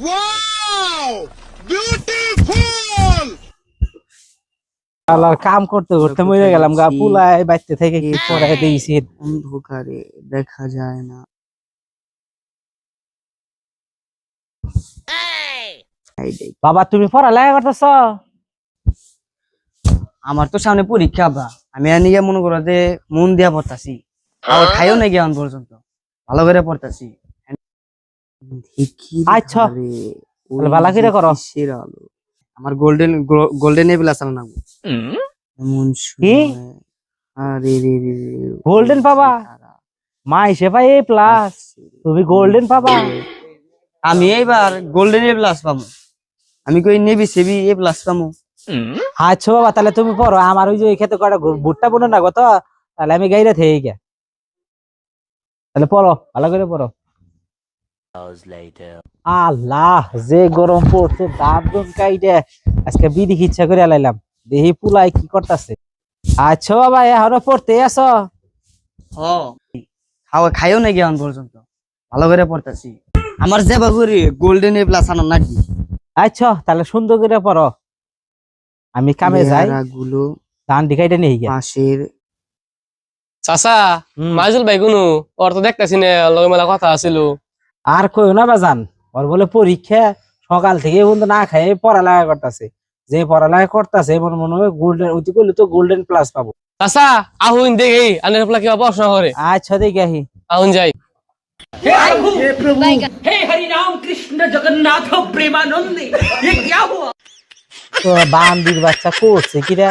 Wow beautiful. আল্লাহর কাম করতে করতে মরে গেলাম গা, পুলাই বাইতে থেকে কি পড়াই দিয়েছি। অন্ধকারে দেখা যায় না। বাবা তুমি পড়ালেখা করতেছ? আমার তো সামনে পরীক্ষা বা আমি নিয়ে মনে করো যে মন দিয়া পড়তাছি, আর খাইও না জ্ঞান পর্যন্ত ভালো করে পড়তাছি। আচ্ছা ভালো করে করো। আমার গোল্ডেন গোল্ডেন এ প্লাস আনা নাগো। এমন কি আরে রে রে গোল্ডেন পাবা? মা এসে ভাই এ প্লাস, তুমি গোল্ডেন পাবা? আমি এইবার গোল্ডেন এ প্লাস পাবো। আমি কই নেবি সেবি এ প্লাস পাবো। আচ্ছা বাবা তাহলে তুমি পড়ো, আমার ওই যে খেতে কটা ভুট্টা বোনো না গত, তাহলে আমি গাইরা থেকে গিয়া তাহলে পড়ো, ভালো করে পড়ো। আল্লাহ যে গরম পড়ছে, দাঁত দম কাইটে আজকে বিড়ি ইচ্ছা করে লাইলাম, দেখি পুলাই কি করতেছে। আচ্ছা বাবা এখনো পড়তে আসো? খাইও না জ্ঞান পর্যন্ত ভালো করে পড়তাছি। আমার যে বাগুরি গোল্ডেন এ প্লাস আনা নাকি। আচ্ছা তাহলে সুন্দর করে পড়ো, আমি কামে যাই, গুলো ধান ডিকাইটে নিয়ে গিয়া। পাশের চাচা মাইজুল ভাই কোনো ওর তো দেখতেছি না, লগে মেলা কথা আছিল। আর কই না বাজান, ওর বলে পরীক্ষা, সকাল থেকে বন্ধু না খাই পড়ালেখা করতেছে, যে পড়ালেখা করতেছে মনে মনে হয় গোল্ডেন, ওই করলে তো গোল্ডেন প্লাস পাবো। চাচা আহুন দেখি আনের ফলা কিবা প্রশ্ন করে। আচ্ছা দেখি আহি। আহুন যাই। তো বান্দির বাচ্চা করছে কিরা?